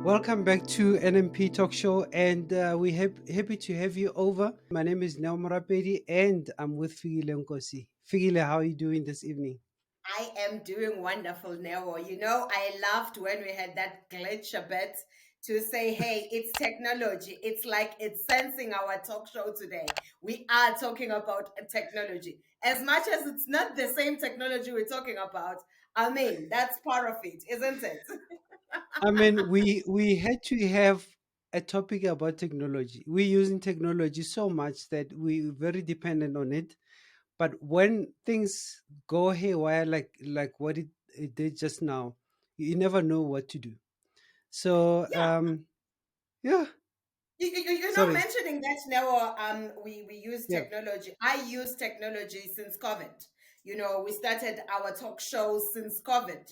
Welcome back to NMP Talk Show, and we're happy to have you over. My name is Neo Morapedi, and I'm with Figile Nkosi. Figile, how are you doing this evening? I am doing wonderful, Nero. I laughed when we had that glitch a bit to say, hey, it's technology. It's like it's sensing our talk show today. We are talking about technology. As much as it's not the same technology we're talking about, I mean, that's part of it, isn't it? I mean, we had to have a topic about technology. We're using technology so much that we're very dependent on it. But when things go haywire, like what it did just now, you never know what to do. So, Yeah. yeah, sorry, Mentioning that now, we use yeah, technology. I use technology since COVID. We started our talk shows since COVID.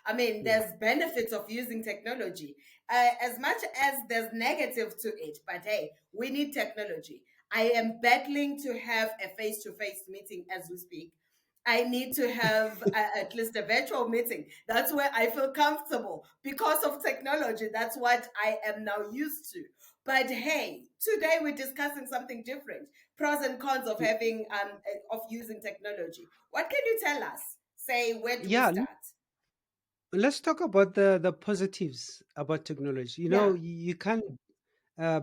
I mean, yeah. there's benefits of using technology, as much as there's negative to it. But hey, we need technology. I am battling to have a face-to-face meeting as we speak. I need to have at least a virtual meeting. That's where I feel comfortable because of technology. That's what I am now used to. But hey, today we're discussing something different: pros and cons of having of using technology. What can you tell us? Say, where do we Yeah, start? let's talk about the positives about technology. Yeah, You can't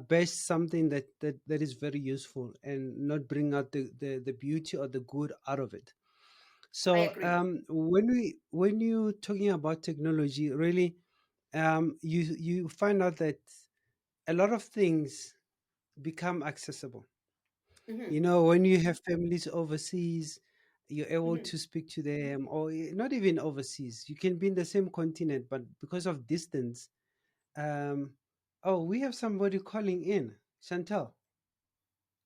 bash something that is very useful and not bring out the beauty or the good out of it. I So agree. when you're talking about technology, really, you find out that a lot of things become accessible. Hmm. When you have families overseas, you're able Hmm. to speak to them, or not even overseas. You can be in the same continent, but because of distance. Oh, we have somebody calling in, Chantal.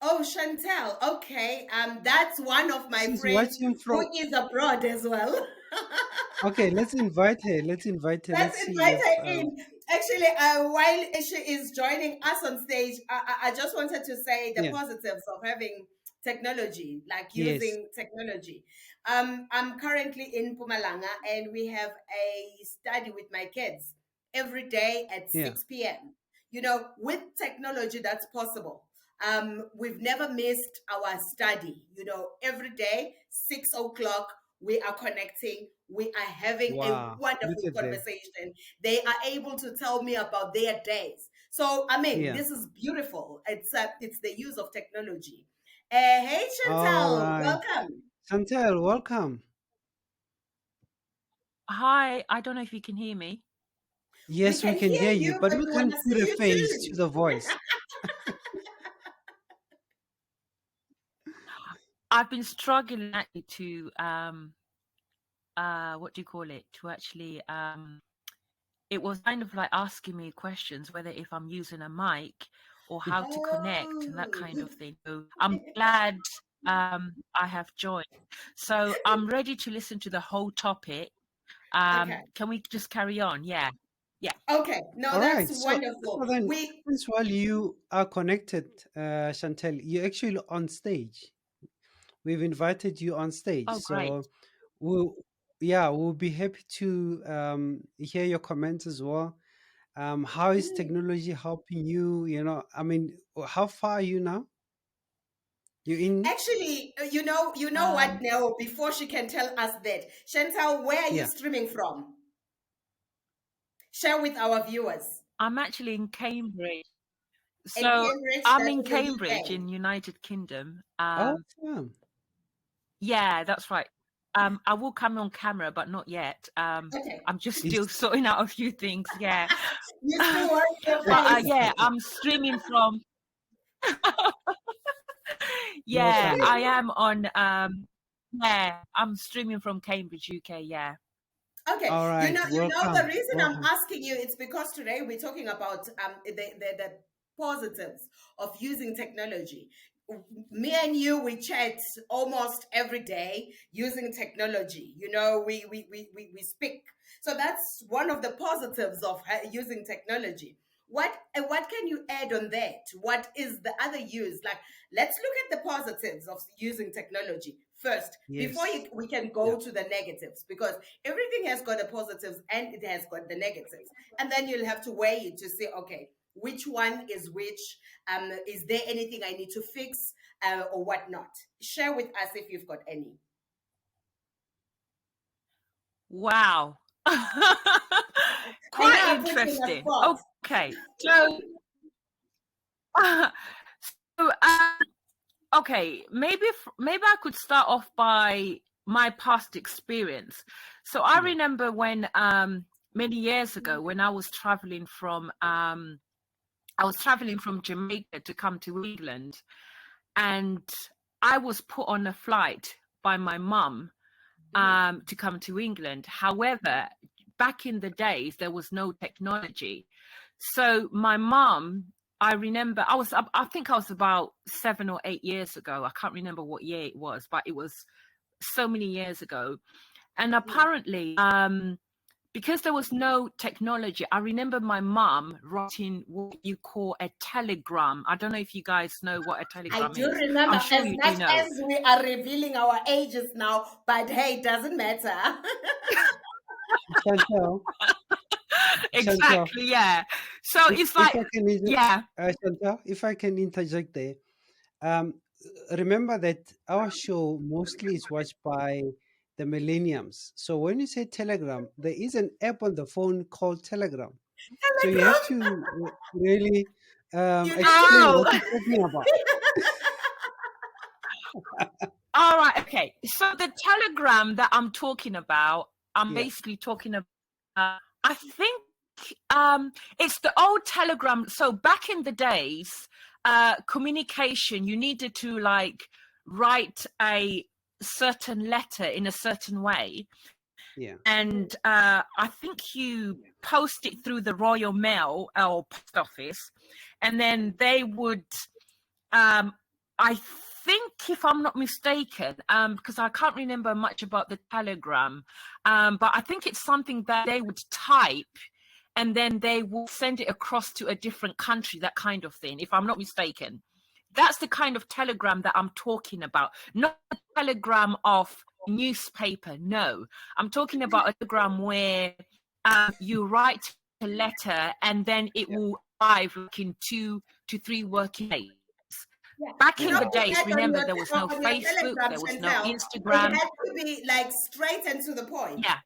Oh, Chantel. Okay, that's one of my She's friends watching who from. is abroad as well. Okay, let's invite her. Let's invite her. Let's Let's see invite if. her in. Actually, while she is joining us on stage, I just wanted to say the Yeah. positives of having technology, like Yes. using technology. I'm currently in Pumalanga, and we have a study with my kids every day at Yeah. 6 p.m. With technology, that's possible. We've never missed our study. Every day, 6 o'clock, we are connecting. We are having a Wow. Look wonderful at that. conversation. They are able to tell me about their days. So, I mean, Yeah. this is beautiful. It's the use of technology. Hey, All Chantal, right. welcome. Chantal, welcome. Hi, I don't know if you can hear me. We Yes, we can can hear hear you, you, but but we we want can't to put see a you face to too. the voice. I've been struggling actually to what do you call it? To actually it was kind of like asking me questions whether if I'm using a mic or how to connect and that Oh, kind of thing. So I'm glad I have joined. So I'm ready to listen to the whole topic. okay. Can we just carry on? Yeah. Yeah. Okay. No, All that's right. So wonderful. then, We since while you are connected, Chantal, you're actually on stage. We've invited you on stage. Oh, great. So we'll, yeah, we'll be happy to hear your comments as well. How is mm, technology helping you? I mean, how far are you now? You in? actually, you know what, Um, Nell, before she can tell us that, Chantal, where are you Yeah. streaming from? Share with our viewers. I'm actually in Cambridge. In So Cambridge, I'm that's in in the Cambridge UK. in United Kingdom. Awesome. Yeah, that's right. I will come on camera, but not yet. Okay. I'm just still It's sorting out a few things. Yeah, You but still want your face. yeah, I'm streaming from. no Yeah, problem. I am on. Yeah, I'm streaming from Cambridge, UK. Yeah. Okay, All you right. know, the Welcome. reason I'm Welcome. asking you, it's because today we're talking about the positives of using technology. Me and you, we chat almost every day using technology. We speak. So that's one of the positives of using technology. what can you add on that? What is the other use? Like, let's look at the positives of using technology first before Yes. we can go to the negatives, because everything has got the positives and it has got the negatives, and then you'll have to weigh it to say, okay, which one is which? Is there anything I need to fix or whatnot? Share with us if you've got any. Wow. I Quite know I'm putting you on the interesting. spot. Okay. So, so okay, maybe I could start off by my past experience. So I Yeah. remember when many years ago when I was traveling from Jamaica to come to England, and I was put on a flight by my mum to come to England. However, back in the days, there was no technology. So my mum, I remember I think I was about 7 or 8 years ago. I can't remember what year it was, but it was so many years ago. And apparently, because there was no technology, I remember my mum writing what you call a telegram. I don't know if you guys know what a telegram I do is. remember, I'm sure as you much do know. as we are revealing our ages now, but hey, it doesn't matter. Chantal, Exactly, yeah. So it's if like, I can, yeah, Chantal, if I can interject there, um, remember that our show mostly is watched by the millenniums. So when you say Telegram, there is an app on the phone called Telegram. So you have to really You explain what oh, you're talking about. all right, okay. So the telegram that I'm talking about, I'm Yeah, basically talking about, I think it's the old telegram. So back in the days, communication, you needed to like write a certain letter in a certain way. yeah, And I think you post it through the Royal Mail or post office, and then they would, I think, if I'm not mistaken, because I can't remember much about the telegram, but I think it's something that they would type and then they will send it across to a different country, that kind of thing, if I'm not mistaken. That's the kind of telegram that I'm talking about, not a telegram of newspaper. No, I'm talking about a telegram where you write a letter and then it will arrive like in 2 to 3 working days. Back You in know, the yeah, in days, fact, on remember, your there was no Facebook, Telegram, there was no Chantel, it Instagram. had to be like straight and to the point. Yeah,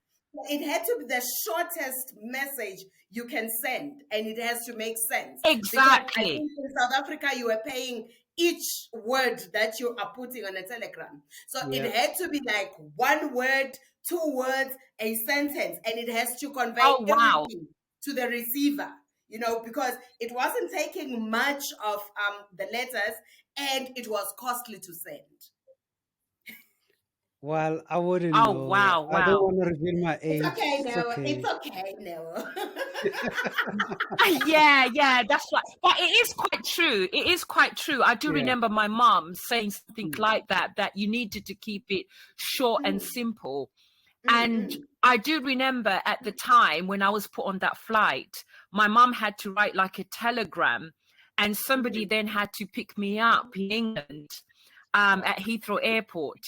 It had to be the shortest message you can send, and it has to make sense. Because I exactly. think in South Africa, you were paying each word that you are putting on a telegram. So it yeah. had to be like one word, 2 words, a sentence, and it has to convey Oh, wow. everything to the receiver, because it wasn't taking much of the letters, and it was costly to send. Well, I wouldn't Oh, know. wow, I don't wow. want to reveal my It's age. okay, It's Noah. It's okay. okay, Noah. Yeah, that's right. But it is quite true. It is quite true. I do Yeah. remember my mom saying something Mm. like that you needed to keep it short and simple. And Mm-mm. I do remember at the time when I was put on that flight, my mom had to write like a telegram, and somebody then had to pick me up in England at Heathrow Airport.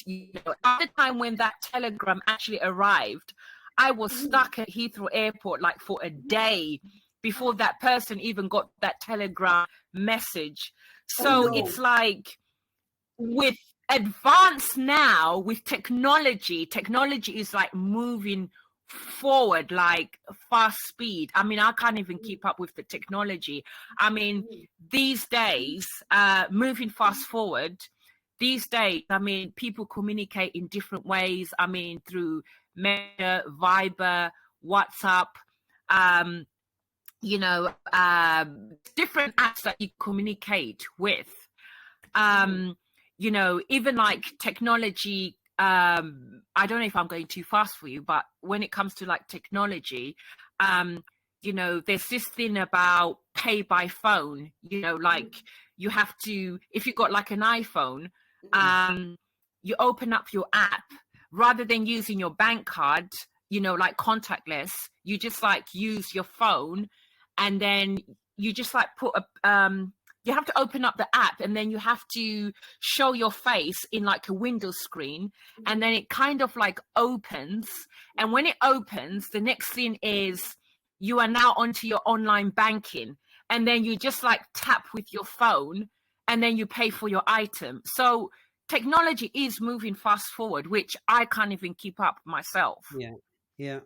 At the time when that telegram actually arrived, I was stuck at Heathrow Airport like for a day before that person even got that telegram message. Oh So no. it's like, with advance now, with technology is like moving forward like fast speed. I mean, I can't even keep up with the technology. I mean, these days, moving fast forward, these days, I mean, people communicate in different ways. I mean, through Messenger, Viber, WhatsApp, um, different apps that you communicate with. Even like technology, I don't know if I'm going too fast for you, but when it comes to like technology, there's this thing about pay by phone, like you have to, if you got like an iPhone, you open up your app rather than using your bank card, like contactless, you just like use your phone, and then you just like put you have to open up the app, and then you have to show your face in like a window screen, and then it kind of like opens. And when it opens, the next thing is you are now onto your online banking, and then you just like tap with your phone, and then you pay for your item. So technology is moving fast forward, which I can't even keep up myself. Yeah,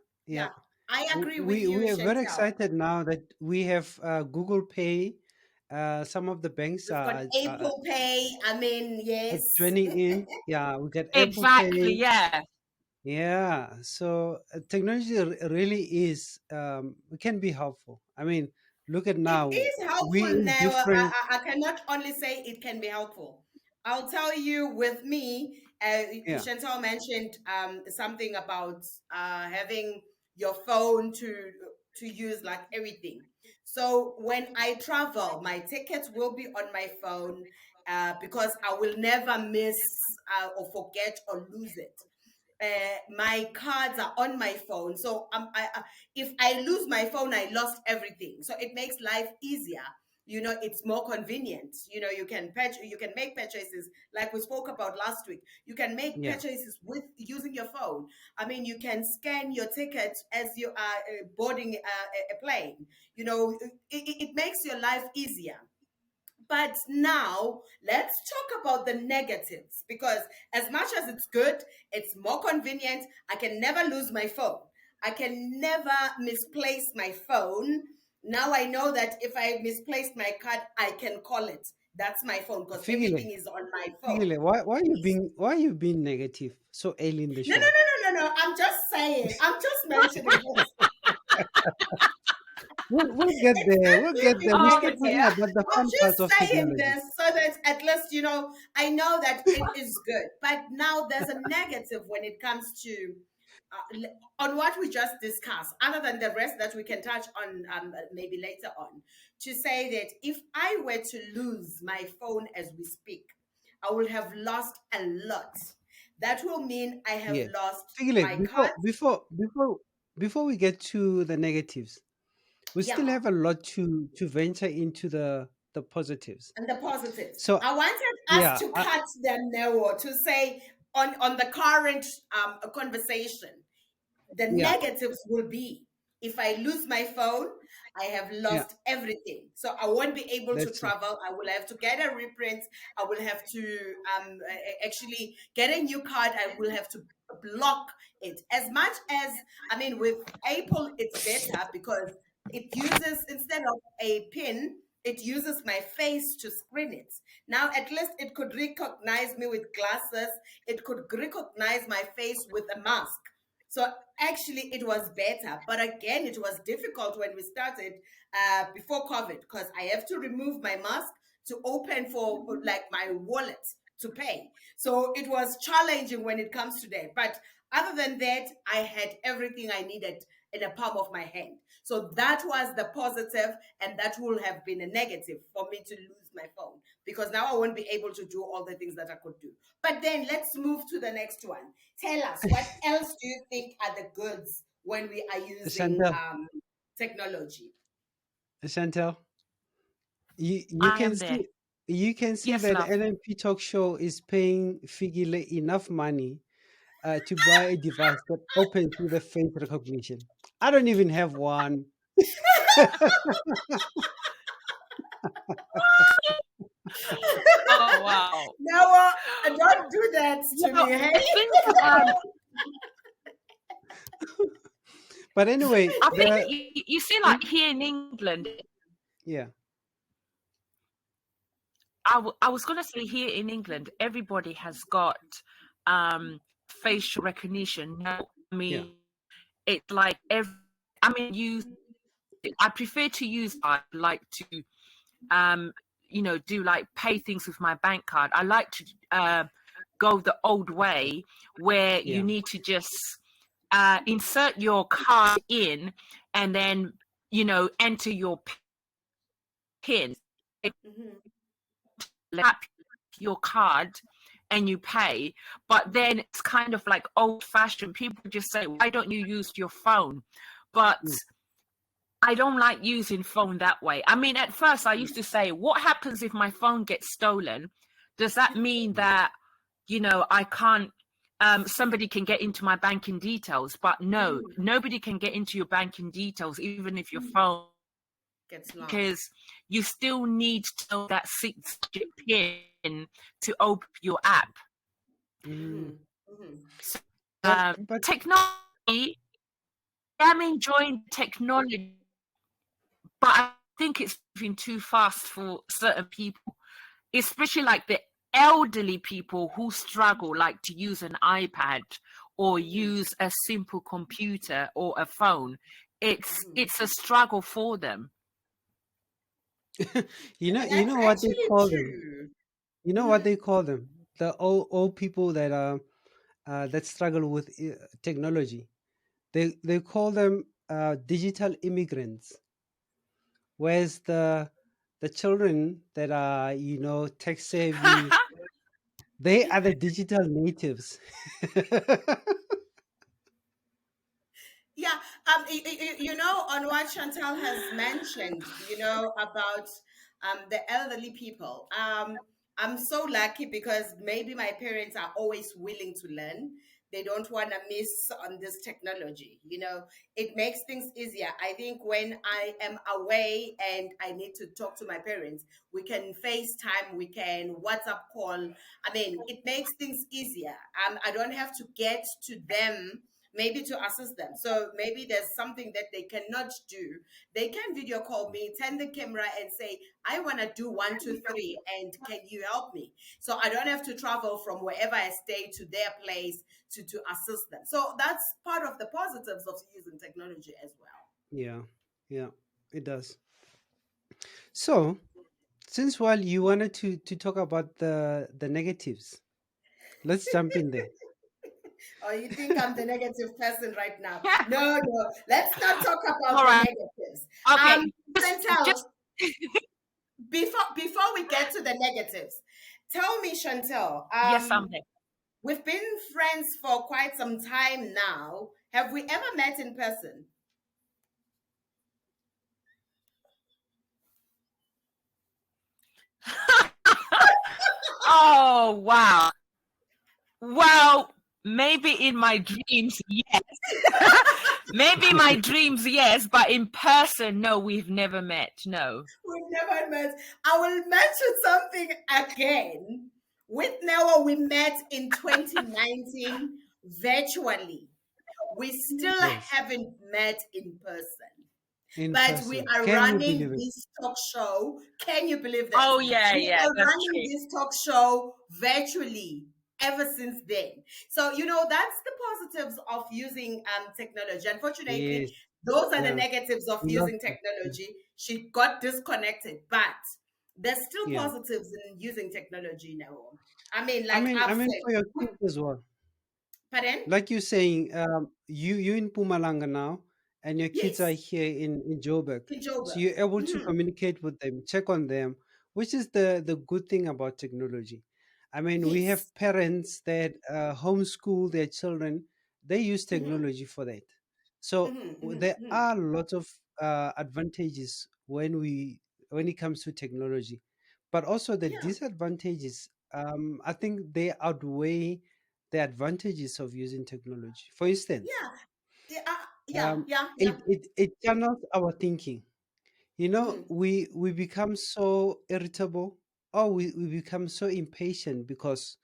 I agree with We you, are very Chantel. excited now that we have Google Pay. Some of the banks We've got are Apple Pay. I mean, yes. joining in. Yeah, we got Apple Exactly. Pay. Yeah. Yeah, so technology really is can be helpful. I mean, look at now. It is We helpful in now. different. I cannot only say it can be helpful. I'll tell you, with me, Yeah, Chantal mentioned something about having your phone to use like everything. So when I travel, my tickets will be on my phone because I will never miss or forget or lose it. My cards are on my phone, so if I lose my phone, I lost everything. So it makes life easier. It's more convenient. You can make purchases like we spoke about last week. You can make yeah. purchases with using your phone. I mean, you can scan your ticket as you are boarding a plane. It makes your life easier. But now let's talk about the negatives, because as much as it's good, it's more convenient. I can never lose my phone. I can never misplace my phone. Now I know that if I misplaced my card, I can call it. That's my phone, because Figile, everything is on my phone. Figile, why are you being negative so early in the No, no, show? no, no, no, no. I'm just saying. I'm just mentioning this. We'll get there. We'll get there. We're still Negative. talking Yeah. about the I'm fun parts just of saying technology. this so that at least, I know that it is good. But now there's a negative when it comes to on what we just discussed, other than the rest that we can touch on maybe later on, to say that if I were to lose my phone as we speak, I will have lost a lot. That will mean I have Yeah. lost Figile, my cards. before we get to the negatives, we still Yeah. have a lot to venture into the positives. And the positives. So I wanted us yeah, to cut them narrow to say on the current conversation, the yeah, negatives will be if I lose my phone, I have yeah. lost everything. So I won't be able to That's true. travel. I will have to get a reprint. I will have to actually get a new card. I will have to block it. As much as, I mean, with Apple, it's better because it uses, instead of a pin, it uses my face to screen it. Now, at least it could recognize me with glasses. It could recognize my face with a mask. So actually, it was better. But again, it was difficult when we started before COVID, because I have to remove my mask to open for like my wallet to pay. So it was challenging when it comes to that. But other than that, I had everything I needed in the palm of my hand. So that was the positive, and that would have been a negative for me to lose my phone, because now I won't be able to do all the things that I could do. But then let's move to the next one. Tell us, what else do you think are the goods when we are using Chantel, technology? Chantel, you I can am there. see Yes, that love. NLP Talk Show is paying Figile enough money to buy a device that opens with a face recognition. I don't even have one. Oh wow. No, don't do that to Well, me, hey? I think But anyway, I think you see, like here in England, yeah, I was going to say here in England, everybody has got facial recognition. Now, I mean, yeah, it's like I mean, I prefer to use, I like to, do like pay things with my bank card. I like to go the old way where you yeah, need to just insert your card in and then, enter your PIN. Mhm. Tap your card and you pay, but then it's kind of like old fashioned. People just say, why don't you use your phone? But mm, I don't like using phone that way. I mean, at first I used to say, what happens if my phone gets stolen? Does that mean that, I can't, somebody can get into my banking details? But no, nobody can get into your banking details, even if your phone Gets lost. because you still need to know that 6-digit PIN to open your app. Mm. So, But technology, I'm enjoying technology, but I think it's moving too fast for certain people, especially like the elderly people who struggle like to use an iPad or use a simple computer or a phone. It's a struggle for them. you know, And you that's know what they actually call them. true. You know what they call them? The old people that are that struggle with technology. They call them digital immigrants. Whereas the children that are tech savvy, they are the digital natives. Yeah, on what Chantal has mentioned, about the elderly people. I'm so lucky because maybe my parents are always willing to learn. They don't want to miss on this technology. It makes things easier. I think when I am away and I need to talk to my parents, we can FaceTime, we can WhatsApp call. I mean, it makes things easier. I don't have to get to them maybe to assist them. So maybe there's something that they cannot do. They can video call me, turn the camera and say, I want to do 1, 2, 3, and can you help me? So I don't have to travel from wherever I stay to their place to assist them. So that's part of the positives of using technology as well. Yeah, yeah, it does. So, since while you wanted to talk about the negatives, let's jump in there. Or you think I'm the negative person right now? No, no. Let's not talk about All the right. negatives. Okay. Just Chantal, before we get to the negatives, tell me, Chantal, yes, I'm there. we've been friends for quite some time now. Have we ever met in person? Oh wow. Well, maybe in my dreams, yes. Maybe my dreams, yes, but in person, no, we've never met. No. We've never met. I will mention something again. With Noah, we met in 2019 virtually. We still Yes, haven't met in person. in But we person. are Can you running believe it? this talk show. Can you believe this? Oh yeah, We yeah, are that's running true. this talk show virtually ever since then. So, that's the positives of using technology. Unfortunately, Yes, those are the yeah. negatives of We lost using it. technology. She got disconnected, but there's still Yeah. positives in using technology now. I mean, I like mean, I've I mean said, for your kids as well. pardon? Like you're saying, you in Pumalanga now, and your kids are Yes, here in Joburg, in so Joburg. you're able to Mhm. communicate with them, check on them, which is the good thing about technology. I mean, we Yes. have parents that homeschool their children. They use Hmm. technology for that. So Hmm. Hmm. there Hmm. are lots of advantages when it comes to technology, but also the Yeah. disadvantages. I think they outweigh the advantages of using technology. For instance, Yeah. Yeah. Yeah. Yeah. it channels our thinking. Mhm. We become so irritable, or we become so impatient because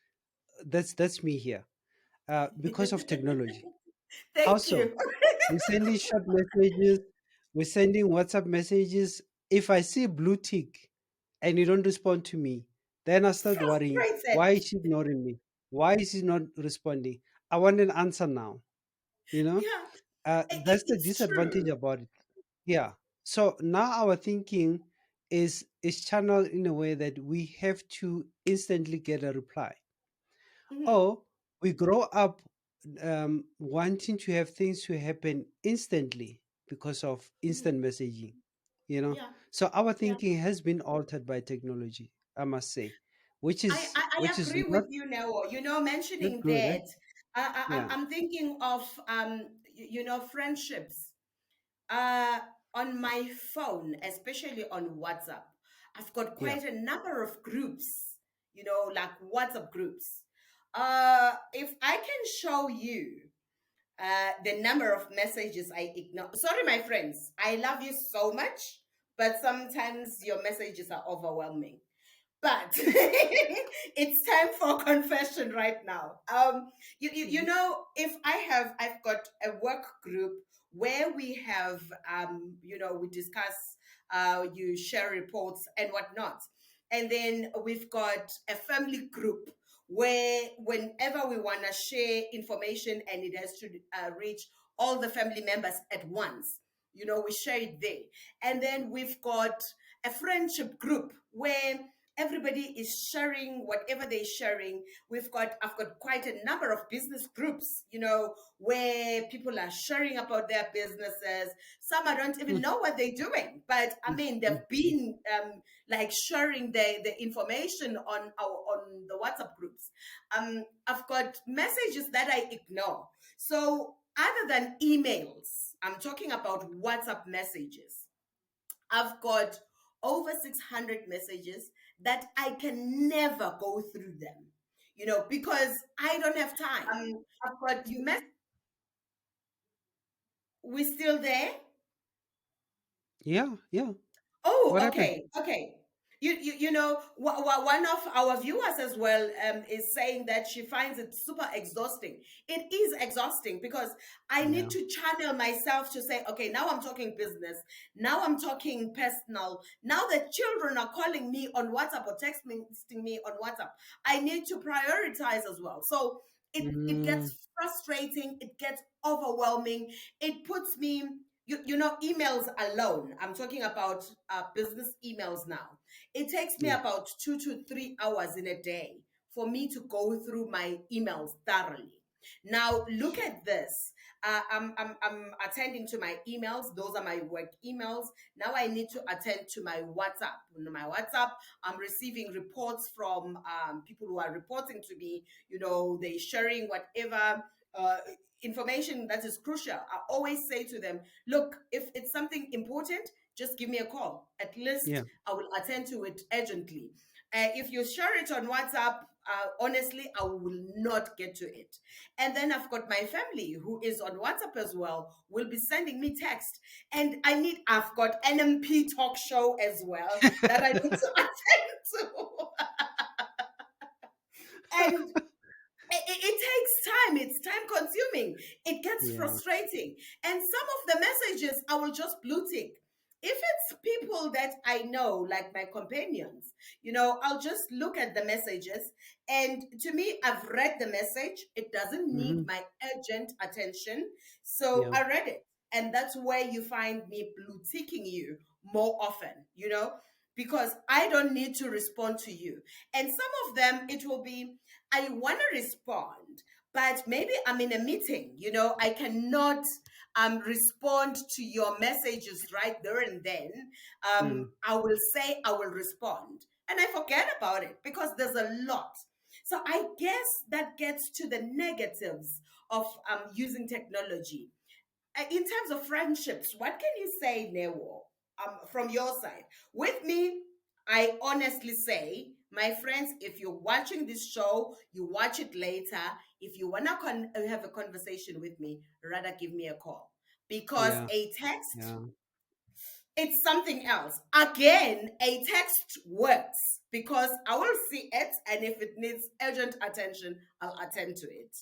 that's me here. Because of technology. How Thank so? you. We're sending short messages, we're sending WhatsApp messages. If I see blue tick and you don't respond to me, then I start worrying. Frustrated. Why is she ignoring me? Why is she not responding? I want an answer now. You know, Yeah, that's the it's disadvantage true. about it. Yeah. So now our thinking is channeled in a way that we have to instantly get a reply, Mhm. or we grow up wanting to have things to happen instantly because of Mhm. instant messaging. You know, Yeah, so our yeah. thinking has been altered by technology. I must say, I, I, I which is agree with you, Neo. not Mentioning good. Eh? that, Yeah. I'm thinking of, friendships. Uh, on my phone, especially on WhatsApp, I've got Yeah. quite a number of groups, like WhatsApp groups. If I can show you the number of messages I ignore. Sorry, my friends, I love you so much, but sometimes your messages are overwhelming. But it's time for confession right now. If I've got a work group where we have, we discuss, you share reports and whatnot, and then we've got a family group where whenever we want to share information and it has to reach all the family members at once, we share it there. And then we've got a friendship group where everybody is sharing whatever they're sharing. I've got quite a number of business groups, where people are sharing about their businesses. Some I don't even know what they're doing, but I mean they've been like sharing the information on the WhatsApp groups. I've got messages that I ignore. So other than emails, I'm talking about WhatsApp messages. I've got over 600 messages that I can never go through them, because I don't have time. I've got we still there? Yeah. Yeah. Oh, What happened? okay. One of our viewers as well is saying that she finds it super exhausting. It is exhausting because I Yeah. need to channel myself to say, okay, now I'm talking business. Now I'm talking personal. Now the children are calling me on WhatsApp or texting me on WhatsApp. I need to prioritize as well. So it Mm, gets frustrating. It gets overwhelming. It puts me emails alone, I'm talking about business emails now. It takes me yeah. about 2 to 3 hours in a day for me to go through my emails thoroughly. Now look at this. I'm attending to my emails. Those are my work emails. Now I need to attend to my WhatsApp. On my WhatsApp, I'm receiving reports from people who are reporting to me. They're sharing whatever information that is crucial. I always say to them, look, if it's something important, just give me a call. At least Yeah. I will attend to it urgently. If you share it on WhatsApp, honestly, I will not get to it. And then I've got my family who is on WhatsApp as well, will be sending me text. And I've got NMP talk show as well that I need to attend to. And it takes time. It's time consuming. It gets Yeah. frustrating. And some of the messages I will just blue tick. If it's people that I know, like my companions, I'll just look at the messages. And to me, I've read the message. It doesn't need Hmm. my urgent attention. So Yeah. I read it. And that's where you find me blue ticking you more often, because I don't need to respond to you. And some of them, it will be, I want to respond, but maybe I'm in a meeting, I cannot respond to your messages right there and then. Mm. I will say I will respond and I forget about it because there's a lot. So I guess that gets to the negatives of using technology. In terms of friendships, what can you say, Newo, from your side? With me, I honestly say, my friends, if you're watching this show, you watch it later. If you want to have a conversation with me, rather give me a call. Because Yeah. a text, Yeah. it's something else. Again, a text works because I will see it, and if it needs urgent attention, I'll attend to it.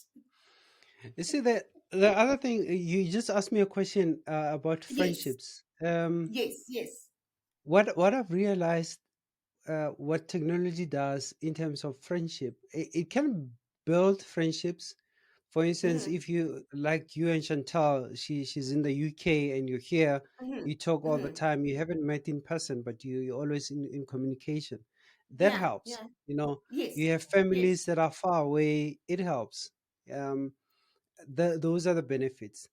You see the other thing you just asked me a question about Yes, friendships. yes. What I've realized, what technology does in terms of friendship, it can build friendships. For instance, Mm-hmm, if you like you and Chantal, she's in the UK and you're here, mm-hmm, you talk all the mm-hmm. time. You haven't met in person, but you're always in communication. That Yeah, helps. yeah. Yes, You have yes, families that are far away. It helps. Um, those are the benefits.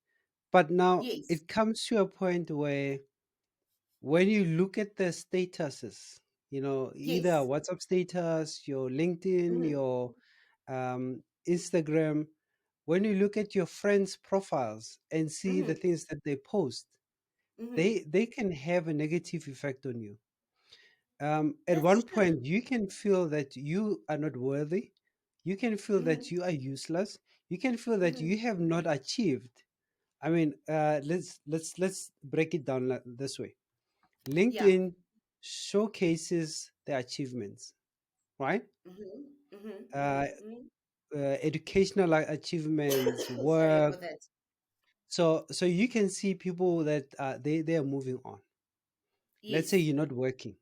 But now yes. it comes to a point where when you look at the statuses, either Yes. WhatsApp status, your LinkedIn, Mm-hmm. your Instagram, when you look at your friends' profiles and see the Mm-hmm. things that they post, Mm-hmm. they can have a negative effect on you. At That's one true. point, you can feel that you are not worthy. You can feel Mm-hmm. that you are useless. You can feel that Mm-hmm. you have not achieved. I mean, let's break it down this way. Yeah. LinkedIn showcases the achievements, right? Mm-hmm. Mm-hmm. Uh, Mm-hmm. Mm-hmm. educational achievements, Sorry work. for that. So you can see people that they are moving on. Let's say Yes. you're not working,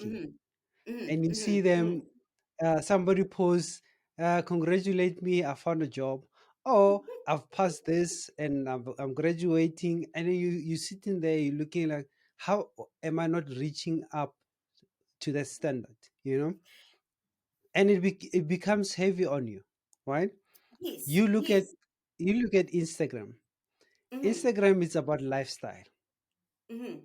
Mm-hmm. and you Mm-hmm. see Mm-hmm. Mm-hmm. them. Somebody posts, "Congratulate me, I found a job," or "I've passed this and I'm graduating," and then you sitting there, you're looking like, "How am I not reaching up to that standard?" You know, and it becomes heavy on you, right? Yes. You look at Yes. you look at Instagram. Mm-hmm. Instagram is about lifestyle. Mm-hmm.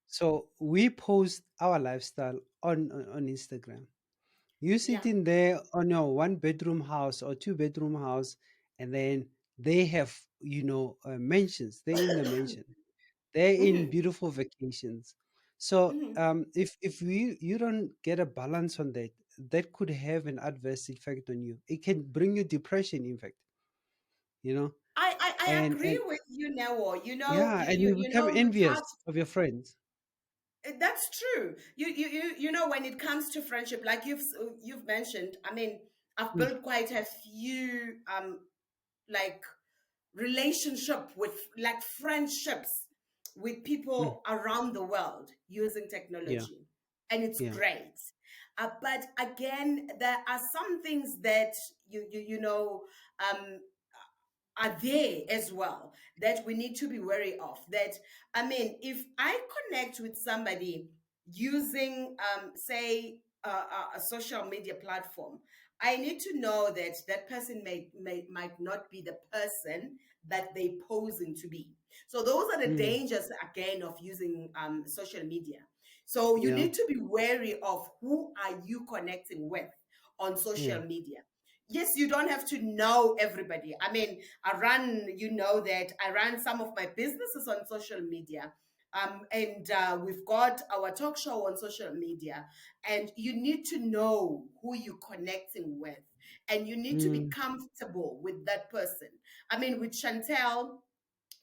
So we post our lifestyle on Instagram. You Yeah. sitting there on your one bedroom house or two bedroom house, and then they have mansions. They're in the mansion. They're in Mm-hmm. beautiful vacations. So Mm-hmm. if you don't get a balance on that, that could have an adverse effect on you. It can bring you depression, in fact. You know, I and agree with you now. Or yeah, and you you become know, you envious touch. of your friends. That's true. You know, when it comes to friendship, like you've mentioned. I mean, I've Mm, built quite a few like relationship with like friendships with mm, people around the world using yeah, technology, and it's yeah. great. But again, there are some things that you know um, are there as well that we need to be wary of. That, I mean, if I connect with somebody using say a social media platform, I need to know that that person might not be the person that they posing to be. So those are the Mm, dangers again of using social media. So you yeah, need to be wary of who are you connecting with on yeah. social media. Yes, you don't have to know everybody. I mean, you know that I run some of my businesses on social media. And we've got our talk show on social media. And you need to know who you're connecting with. And you need to be Mm, comfortable with that person. I mean, with Chantel,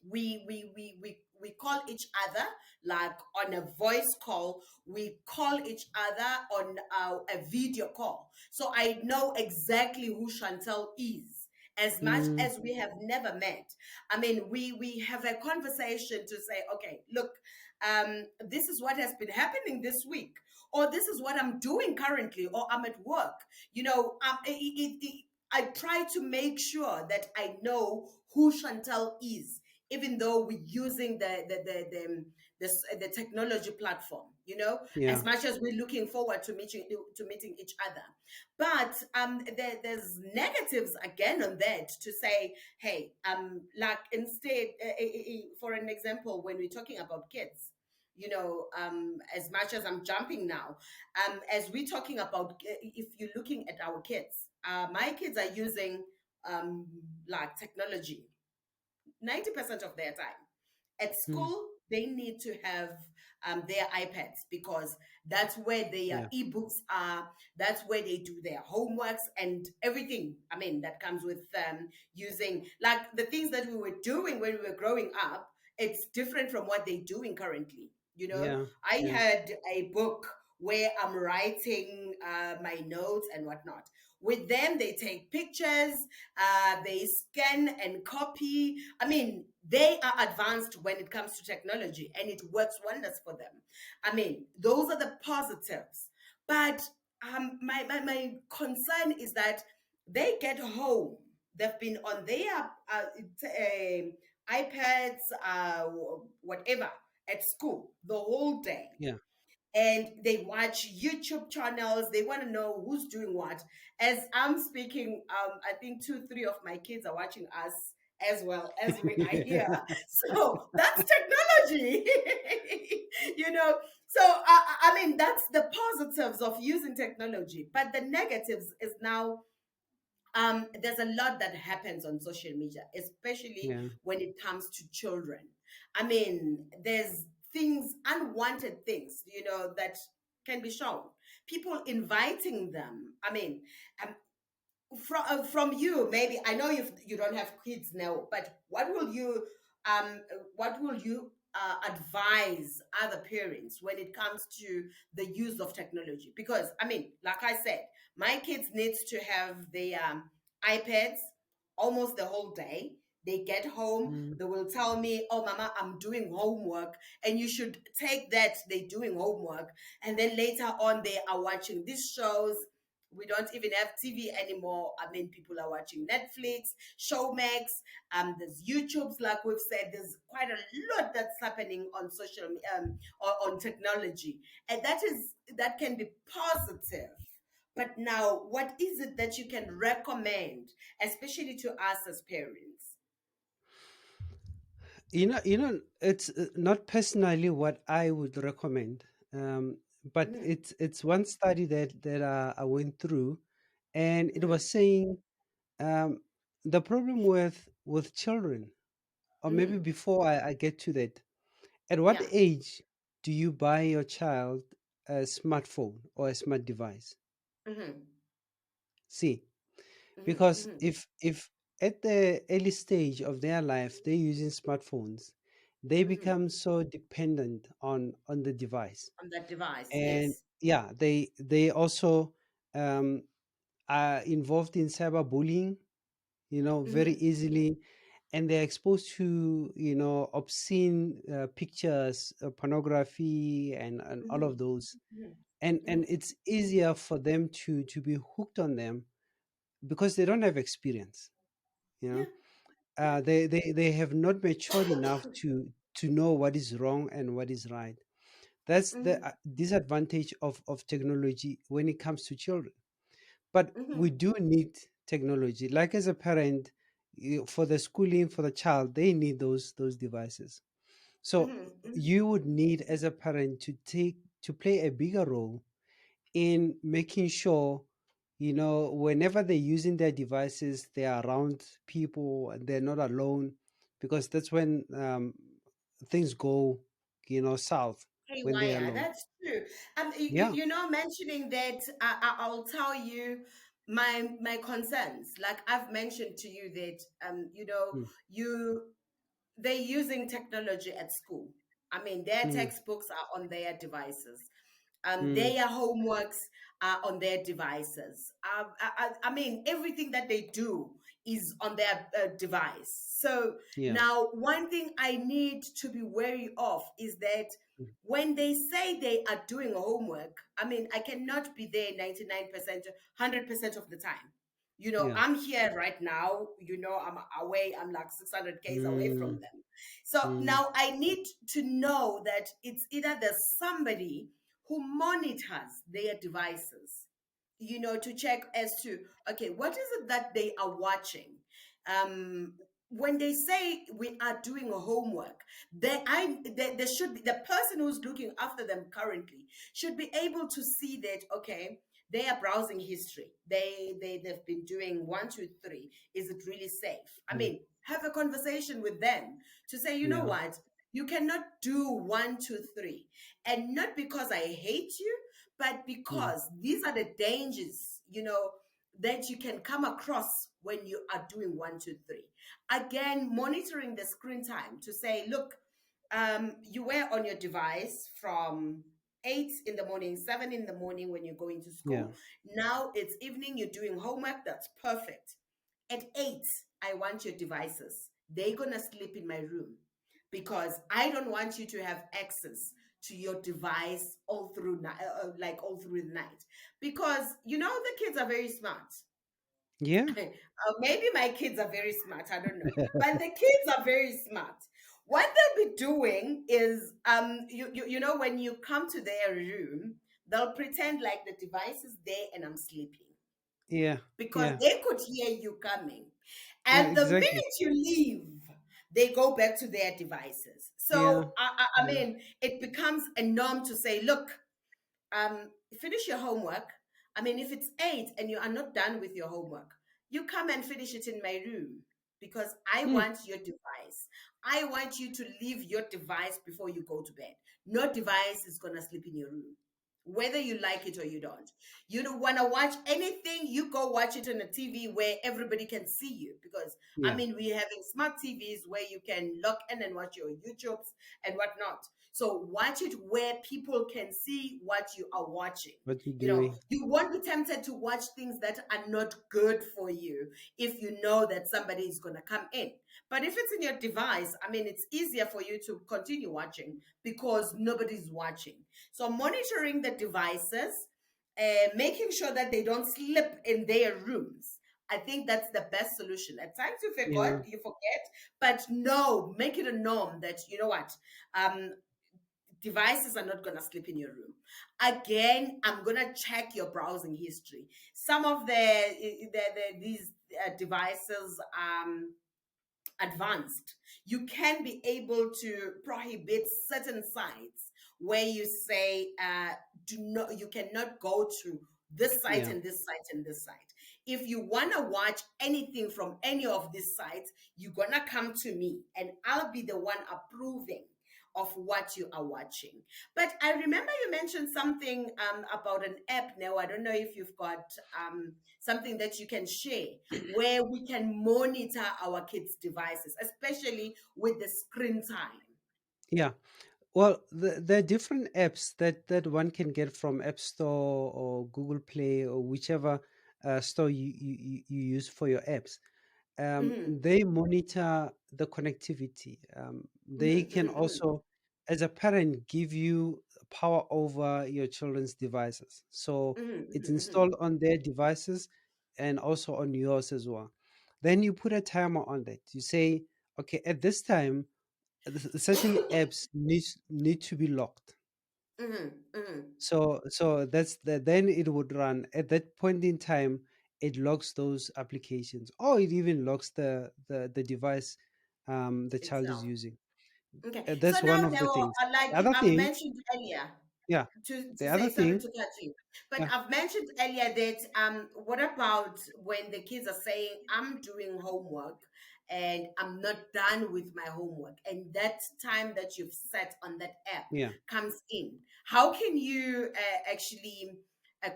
we call each other like on a voice call. We call each other on a video call, so I know exactly who Chantel is, as much mm, as we have never met. I mean, we have a conversation to say, okay, look, this is what has been happening this week, or this is what I'm doing currently, or I'm at work. I try to make sure that I know who Chantel is, even though we're using the technology platform, yeah. as much as we're looking forward to meeting each other. But there's negatives again on that, to say, hey, like instead, for an example, when we're talking about kids, as much as I'm jumping now, as we're talking about, if you're looking at our kids, my kids are using um, like technology 90% of their time. At Mm, school, they need to have their iPads, because that's where their yeah. ebooks are, that's where they do their homeworks and everything. I mean, that comes with using, like, the things that we were doing when we were growing up. It's different from what they're doing currently. Yeah. I Yeah. had a book where I'm writing my notes and whatnot. With them, they take pictures, they scan and copy. I mean, they are advanced when it comes to technology, and it works wonders for them. I mean, those are the positives. But my concern is that they get home, they've been on their iPads, whatever, at school the whole day, Yeah. and they watch YouTube channels. They want to know who's doing what. As I'm speaking, I think two, three of my kids are watching us as well as we are here. So that's technology, you know. So I mean, that's the positives of using technology, but the negatives is now there's a lot that happens on social media, especially Yeah. when it comes to children. I mean, there's things, unwanted things, that can be shown. People inviting them. I mean, um, from you, maybe I know you don't have kids now, but what will you advise other parents when it comes to the use of technology? Because I mean, like I said, my kids needs to have their iPads almost the whole day. They get home, Mm. they will tell me, "Oh, Mama, I'm doing homework," and you should take that they're doing homework, and then later on they are watching these shows. We don't even have TV anymore. I mean, people are watching Netflix, Showmax. There's YouTube's, like we've said. There's quite a lot that's happening on or on technology, and that can be positive. But now, what is it that you can recommend, especially to us as parents? It's not personally what I would recommend, but Mm, it's one study that I went through, and it mm, was saying um, the problem with children, or maybe mm, before I get to that, at what yeah. age do you buy your child a smartphone or a smart device? Mm-hmm, See, mm-hmm, because mm-hmm, if at the early stage of their life they're using smartphones, they mm-hmm. become so dependent on the device. On that device, And yes. yeah, they also um, are involved in cyberbullying, very Mm-hmm, easily, and they're exposed to obscene pictures, pornography, and all mm-hmm, of those, mm-hmm, and mm-hmm, it's easier for them to be hooked on them because they don't have experience. you yeah, know yeah. they have not matured enough to know what is wrong and what is right. That's the Mm-hmm, disadvantage of technology when it comes to children. But we mm-hmm, do need technology, like as a parent, for the schooling for the child, they need those devices. So mm-hmm, you would need, as a parent, to play a bigger role in making sure, whenever they're using their devices, they are around people and they're not alone, because that's when things go, south, when they're haywire. alone. That's true. Yeah. Mentioning that, I'll tell you my concerns. Like I've mentioned to you that, Mm, you they're using technology at school. I mean, their mm, textbooks are on their devices. mm, Their homeworks are on their devices. I mean, everything that they do is on their device. So yeah. now, one thing I need to be wary of is that Mm, when they say they are doing homework, I mean, I cannot be there 99%, 100% of the time. yeah. I'm here right now, I'm away, I'm like 600 Ks away from Mm, them. So mm, now I need to know that it's either there's somebody who monitors their devices, to check as to, okay, what is it that they are watching? Um, when they say we are doing a homework, there should be the person who's looking after them currently should be able to see that, okay, they are browsing history. They've been doing one, two, three. Is it really safe? I mm, mean, have a conversation with them to say, you know yeah. what, you cannot do one, two, three, and not because I hate you, but Mm, because these are the dangers, that you can come across when you are doing one, two, three. Again, monitoring the screen time to say, look, you were on your device from 8 in the morning, 7 in the morning when you're going to yeah. school. Now it's evening, you're doing homework. That's perfect. At 8, I want your devices. They're gonna sleep in my room because I don't want you to have access to your device all through like all through the night, because the kids are very smart. Yeah. Maybe my kids are very smart, I don't know, but the kids are very smart. What they'll be doing is, when you come to their room, they'll pretend like the device is there and I'm sleeping, Yeah. because Yeah. they could hear you coming. Yeah. And the Exactly. minute you leave, they go back to their devices. Yeah. So, I Yeah. mean, it becomes a norm to say, look, finish your homework. I mean, if it's 8 and you are not done with your homework, you come and finish it in my room. because I Mm. want your device. I want you to leave your device before you go to bed. No device is going to sleep in your room, whether you like it or you don't. You don't want to watch anything, you go watch it on a TV where everybody can see you. Because, I Yeah. mean, we're having smart TVs where you can log in and watch your YouTubes and whatnot. So watch it where people can see what you are watching. What you're You know, doing. you won't be tempted to watch things that are not good for you if you know that somebody is going to come in. But if it's in your device, I mean, it's easier for you to continue watching because nobody's watching. So monitoring the devices, making sure that they don't slip in their rooms. I think that's the best solution. At times Yeah. you forget, but no, make it a norm that, you know what, um, devices are not going to slip in your room. Again, I'm going to check your browsing history. Some of these devices advanced, you can be able to prohibit certain sites where you say do not, you cannot go to this site Yeah. and this site and this site. If you want to watch anything from any of these sites, you're gonna come to me and I'll be the one approving of what you are watching. But I remember you mentioned something about an app now. I don't know if you've got something that you can share where we can monitor our kids' devices, especially with the screen time. Yeah. Well, there are different apps that one can get from App Store or Google Play or whichever store you use for your apps. Mm-hmm, They monitor the connectivity. They mm-hmm, can mm-hmm, also, as a parent, give you power over your children's devices. So mm-hmm, it's mm-hmm, mm-hmm. installed on their devices and also on yours as well. Then you put a timer on that. You say, okay, at this time, certain apps need to be locked. Mm-hmm, mm-hmm. So that's the then it would run at that point in time. It locks those applications, or it even locks the device the child is Itself. using. Okay. So That's one now of there the were, things. The like other I've thing, mentioned earlier, yeah, to the other say, sorry thing, to cut you, but yeah, I've mentioned earlier that what about when the kids are saying I'm doing homework and I'm not done with my homework, and that time that you've set on that app yeah. comes in? How can you actually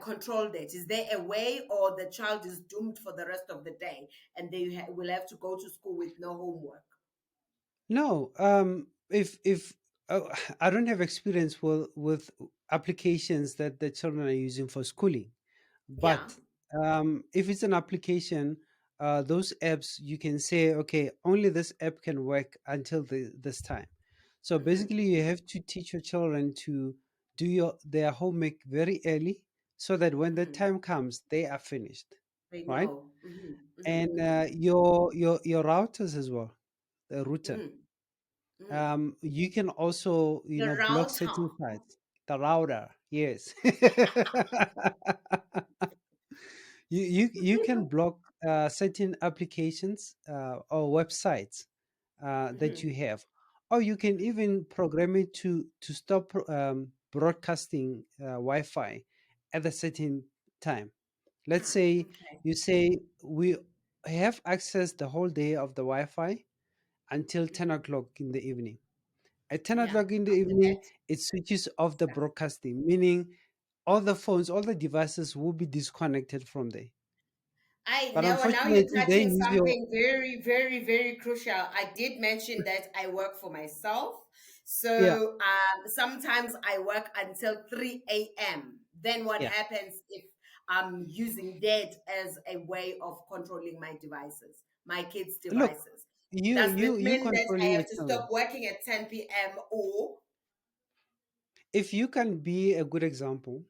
control that? Is there a way, or the child is doomed for the rest of the day and they will have to go to school with no homework? No, if I don't have experience with applications that the children are using for schooling. Yeah. But if it's an application, those apps you can say, okay, only this app can work until this time. So Mm-hmm, basically, you have to teach your children to do their homework very early, so that when the mm-hmm. time comes, they are finished, They right? know. Mm-hmm, And mm-hmm, mm-hmm. your routers as well, the router. Mm, mm. You can also The block router. certain sites. The router, yes. You can block certain applications or websites that Mhm. you have, or you can even program it to stop broadcasting Wi-Fi at a certain time. Let's say Okay. you say we have access the whole day of the Wi-Fi until 10 o'clock in the evening. At 10 Yeah. o'clock in the After evening, that. it switches off the Yeah. broadcasting, meaning all the phones, all the devices will be disconnected from there. I But know now you're unfortunately, they touching use your something very, very, very crucial. I did mention that I work for myself. yeah, So sometimes I work until 3 a.m. Then what yeah. happens if I'm using that as a way of controlling my devices, my kids' Look, devices? you Does you that you mean that I controlling your have to children. stop working at 10 p.m. or If you can be a good example,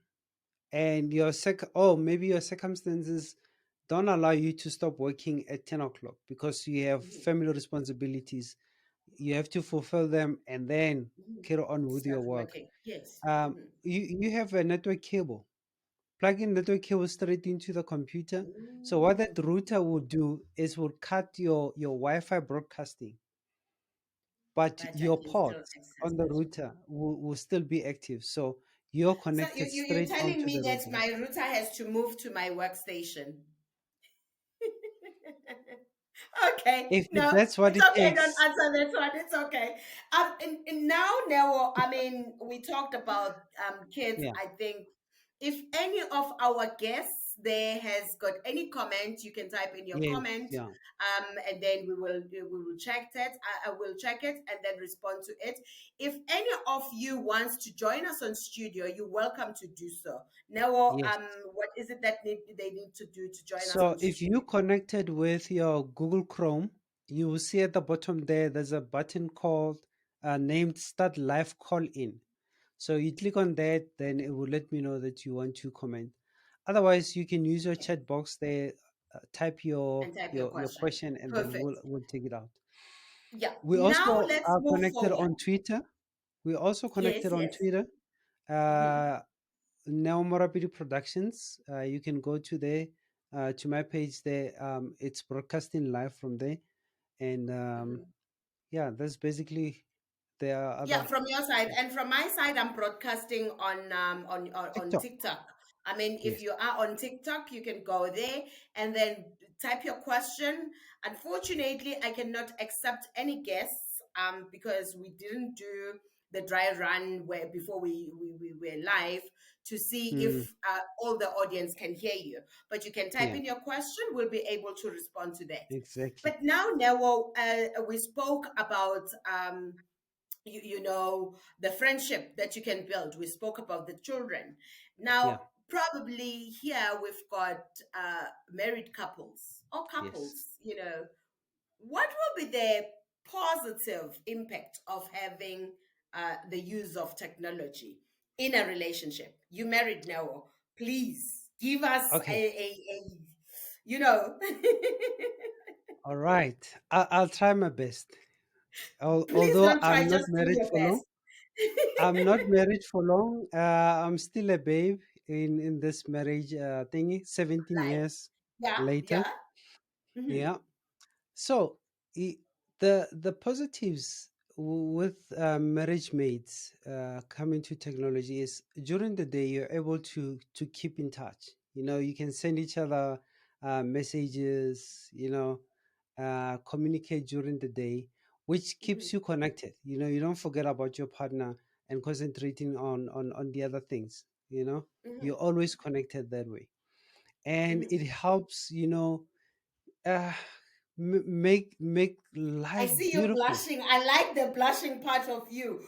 and oh, maybe your circumstances don't allow you to stop working at 10 o'clock because you have Mhm, family responsibilities, you have to fulfill them and then mhm, carry on with start your work. working? Yes. You have a network cable. Plug in network cable straight into the computer. So what that Mhm. router would do is would cut your Wi-Fi broadcasting, but But I your can still ports access on the it. router will still be active. So you're So connected you're straight telling onto me the that router. my router has to move to my workstation. Okay, If no, that's what it's it okay. Don't takes. answer that one. It's okay. And now, I mean, we talked about kids. Yeah. I think if any of our guests there has got any comment, you can type in your Yes. comment, Yeah. and then we will check it. I will check it and then respond to it. If any of you wants to join us on studio, you're welcome to do so. Now, Yes. what is it that they need to do to join us So on if studio? you connected with your Google Chrome, you will see at the bottom there, there's a button called named Start Live Call In. So you click on that, then it will let me know that you want to comment. Otherwise, you can use your Okay. chat box there, type And type your your question. question, and then Perfect. we'll take it out. Yeah. We Now also let's are move connected forward. on Twitter. We also Yes, connected on yes. Twitter. Hmm. Neo Morabidi Productions. You can go to there, to my page there. It's broadcasting live from there, and Hmm. yeah, that's basically there are Yeah, other from your side and from my side, I'm broadcasting on TikTok. TikTok. I mean, if Yes. you are on TikTok, you can go there and then type your question. Unfortunately, I cannot accept any guests because we didn't do the dry run where before we were live to see Mm, if all the audience can hear you. But you can type yeah. in your question. We'll be able to respond to that. Exactly. But now, we spoke about the friendship that you can build. We spoke about the children. Yeah. Now probably here we've got married couples or Yes. couples. What will be the positive impact of having the use of technology in a relationship? You married now, please give us Okay. a you know All right. I'll try my best. please Although don't try, I'm not just do married your for long. best. I'm not married for long. I'm still a babe in this marriage thingy. 17 Life. years Yeah, later. yeah. Hmm. Yeah. So i- the positives with marriage mates coming to technology is during the day you're able to keep in touch. You can send each other messages. Communicate during the day, which keeps Hmm. you connected. You don't forget about your partner and concentrating on the other things. Hmm. You're always connected that way, and Hmm. it helps. Uh, make I life see you beautiful. blushing. I like the blushing part of you.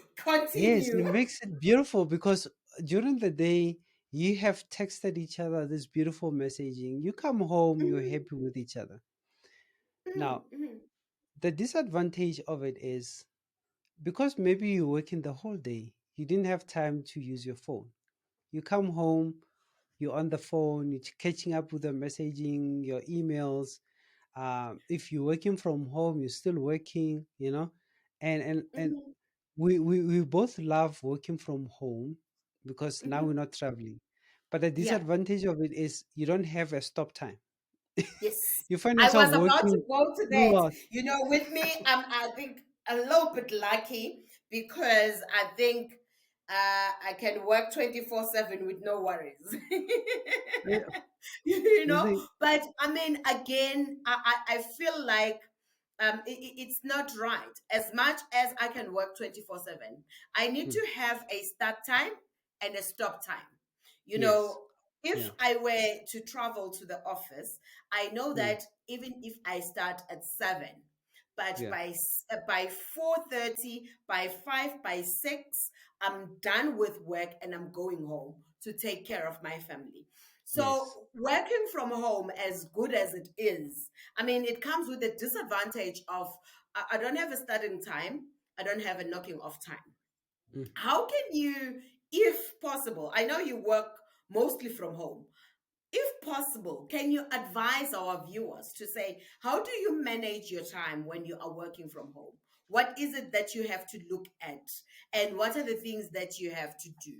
Yes, it Continue. makes it beautiful because during the day you have texted each other this beautiful messaging. You come home, you're Mhm, happy with each other. mhm, Now, mhm, the disadvantage of it is because maybe you're working the whole day, you didn't have time to use your phone. You come home, you're on the phone, you're catching up with the messaging, your emails. If you're working from home, you're still working, and mhm. we both love working from home because now we're Mhm. not traveling. But the Yeah. disadvantage of it is you don't have a stop time. Yes. You find I yourself was about to working go to that. throughout. With me, I think a little bit lucky because I think I can work 24/7 with no worries. Yeah, you you know, think, but I mean, again, I feel like it's not right. As much as I can work 24/7, I need mm, to have a start time and a stop time. You yes, know, if yeah, I were to travel to the office, I know mm, that even if I start at 7, but yeah, by 4:30, by 5, by 6, I'm done with work and I'm going home to take care of my family. yes, So working from home, as good as it is, I mean, it comes with the disadvantage of I don't have a starting time, I don't have a knocking off time. mm. How can you, if possible, I know you work mostly from home. If possible, can you advise our viewers to say, how do you manage your time when you are working from home? What is it that you have to look at? And what are the things that you have to do?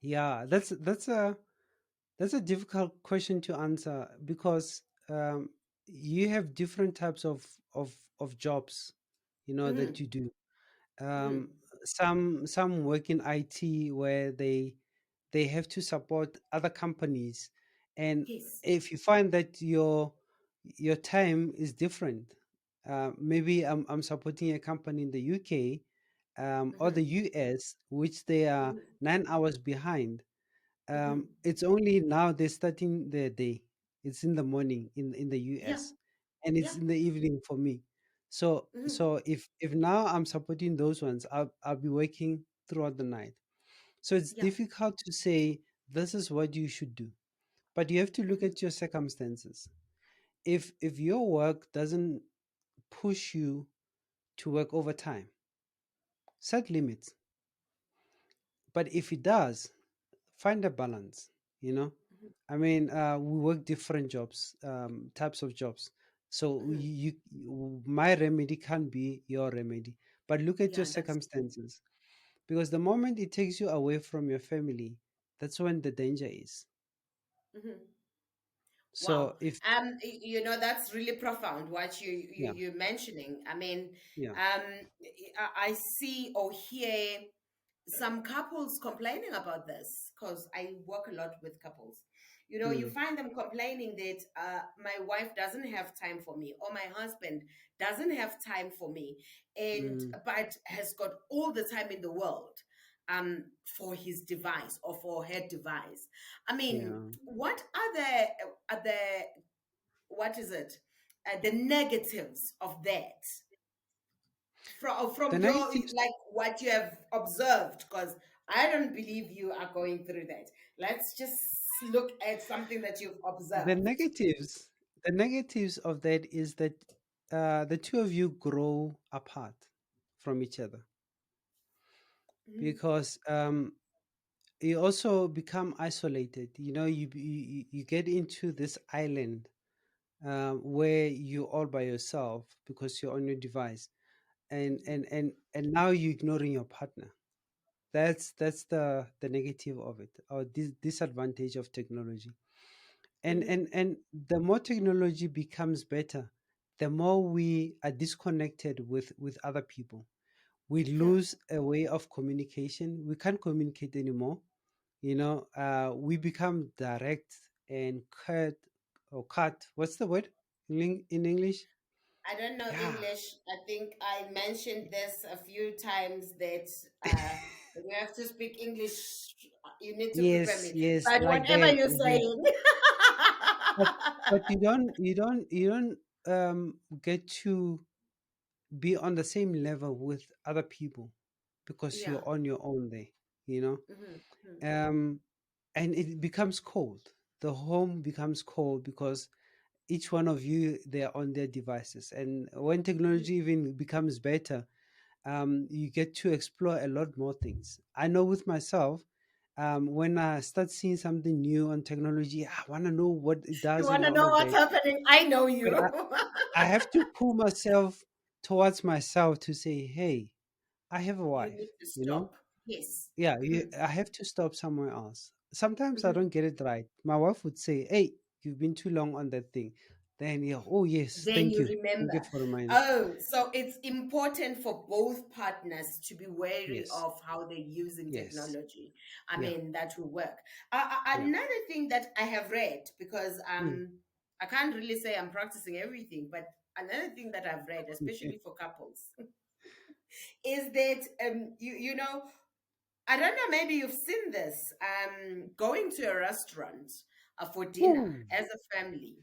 Yeah, that's a difficult question to answer because you have different types of jobs, that Hmm. you do. Hmm. Um, some work in IT where they have to support other companies, and Yes. if you find that your time is different. Maybe I'm supporting a company in the UK, or the Mm-hmm. US, which they are Mm-hmm. 9 hours behind. Mm-hmm. It's only now they're starting their day. It's in the morning in the Yeah. US, and Yeah. it's in the evening for me. So Mm-hmm. so if now I'm supporting those ones, I'll be working throughout the night. So it's Yeah. difficult to say this is what you should do, but you have to look Mm-hmm. at your circumstances. If your work doesn't push you to work overtime, set limits. But if it does, find a balance. You know, Mm-hmm. I mean, we work different jobs, types of jobs. So Mm-hmm. my remedy can't be your remedy. But look at your Yeah, that's true. circumstances, because the moment it takes you away from your family, that's when the danger is. Mm-hmm. So Wow. if That's really profound what yeah, you're mentioning. I mean, yeah, I see or hear some couples complaining about this because I work a lot with couples. You mm, find them complaining that my wife doesn't have time for me, or my husband doesn't have time for me, and mm, but has got all the time in the world for his device or for her device. I mean, yeah. what are the what is it? The negatives of that The from your, negatives, like, what you have observed, because I don't believe you are going through that. Let's just look at something that you've the observed. negatives, the negatives of that is that the two of you grow apart from each other, Mhm. because you also become isolated. You get into this island where you're all by yourself because you're on your device, and now you're ignoring your partner. That's the negative of it, or disadvantage of technology. and Mhm. and and the more technology becomes better, the more we are disconnected with other people. We Yeah. lose a way of communication. We can't communicate anymore. We become direct and cut. What's the word in English? I don't know Yeah. English. I think I mentioned this a few times that when you have to speak English, you need to prepare Yes, me. yes, But like whatever that. you're Mhm. saying. but but you don't get to be on the same level with other people because Yeah. you're on your own there, you know. Hmm. um and it becomes cold. The home becomes cold because each one of you, they're on their devices. And when technology even becomes better, you get to explore a lot more things. I know with myself, when I start seeing something new on technology, I want to know what it You does want and to all know of what's that. happening? I know But you. I have to pull myself towards myself to say, hey, I have a You need wife, to you know? stop. Yes. Yeah, Hmm. I have to stop somewhere else. Sometimes I Hmm. don't get it right. My wife would say, hey, you've been too long on that thing. Then, yeah, oh, yes, Then thank you you. Thank you remember. for reminding. Oh, so it's important for both partners to be wary Yes, of how they're using yes, technology. I yeah, mean, that will work. yeah. Another thing that I have read, because Mm, I can't really say I'm practicing everything, but another thing that I've read, okay. especially for couples, is that I don't know, maybe you've seen this. Going to a restaurant for dinner Ooh, as a family,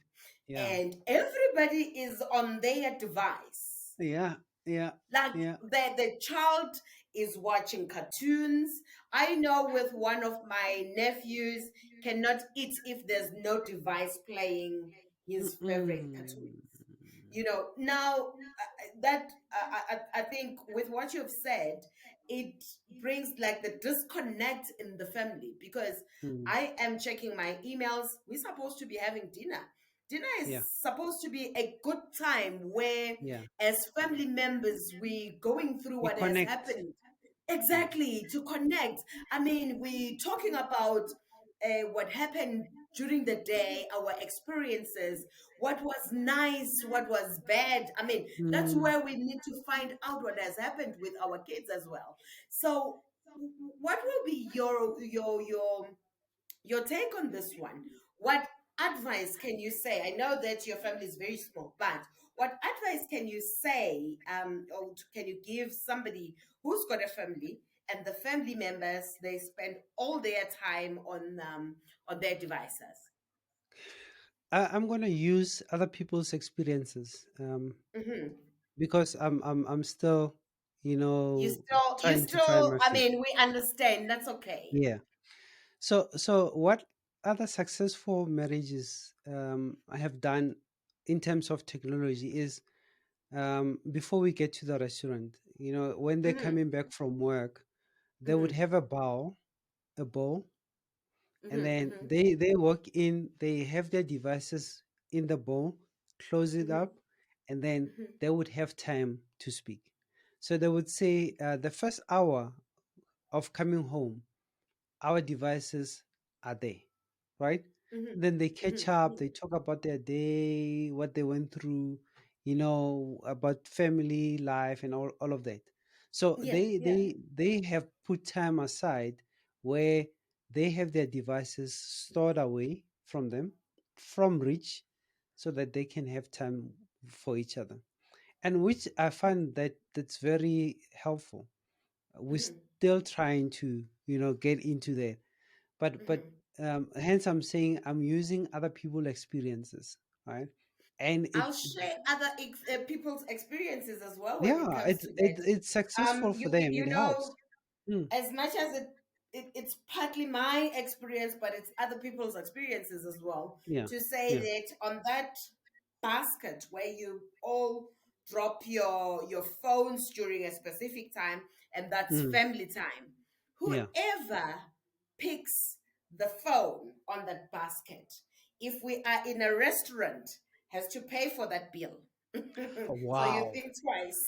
yeah, and everybody is on their device. yeah, yeah, Like yeah. the child is watching cartoons. I know with one of my nephews cannot eat if there's no device playing his favorite cartoon. Mm-mm. Now that I think with what you've said, it brings like the disconnect in the family, because Mm, I am checking my emails. We're supposed to be having dinner. Dinner is yeah, supposed to be a good time where, yeah. as family members, we going through We what has connect. happened. Yeah. Exactly, to connect. I mean, we talking about what happened during the day, our experiences, what was nice, what was bad. I mean, that's Mm, where we need to find out what has happened with our kids as well. So, what will be your take on this one? What? advice can you say? I know that your family is very small, but what advice can you say, or can you give somebody who's got a family and the family members they spend all their time on their devices? I'm gonna use other people's experiences, Hmm. because I'm still, You trying to find still. I myself. mean, we understand. That's okay. Yeah. So what other successful marriages I have done in terms of technology is, before we get to the restaurant, when they're Hmm. coming back from work, they would Hmm. have a bowl, and Hmm. then Hmm. they walk in, they have their devices in the bowl, close it Hmm. up, and then Hmm. they would have time to speak. So they would say, the first hour of coming home, our devices are there, right? Hmm. Then they catch up, Hmm. they talk about their day, what they went through, about family life and all of that. So Yeah. Yeah. they have put time aside where they have their devices stored away from them, from reach, so that they can have time for each other. And which I find that that's very helpful. We're Hmm. still trying to, get into that, but Hmm. hence I'm saying I'm using other people's experiences, right? And I'll share other people's experiences as well when it yeah, comes it, to it that. it's successful for them. You It helps. know, Mm, as much as it's partly my experience, but it's other people's experiences as well. yeah, To say yeah. that on that basket where you all drop your phones during a specific time, and that's Mm, family time. yeah. Whoever picks the phone on that basket, if we are in a restaurant, has to pay for that bill. Oh, So you wow, think twice.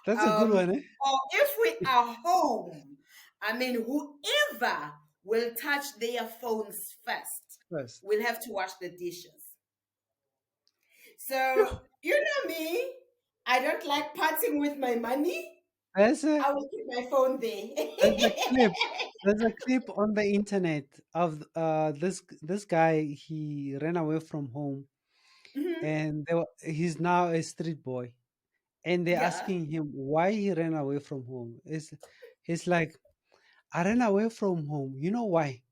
that's a good one, eh? Or if we are home, I mean, whoever will touch their phones first First, will have to wash the dishes. Phew, So, you know me, I don't like parting with my money. there's a I will keep my phone there. there's a clip. There's a clip on the internet of this guy. He ran away from home, Mhm. and he's now a street boy. And they're Yeah. asking him why he ran away from home. He's like, I ran away from home. You know why?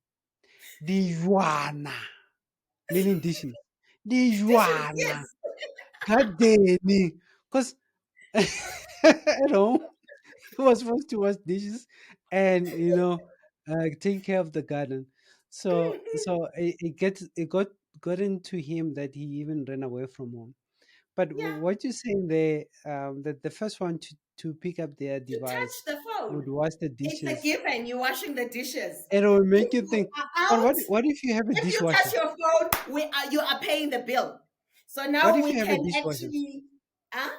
The Juana, meaning dishes. The Dishes, Juana. yes. God damn me. Because at home, he was supposed to wash dishes and, take care of the garden. So it got into him that he even ran away from home. But Yeah. what you're saying there, that the first one to pick up their To device touch the would phone. wash the It's a dishes, given. You're washing the dishes. it will If make you you think. are But what out, what if you have a if you dishwasher? touch your phone, you are paying the bill. So What now if we you have a can dishwasher? actually, huh?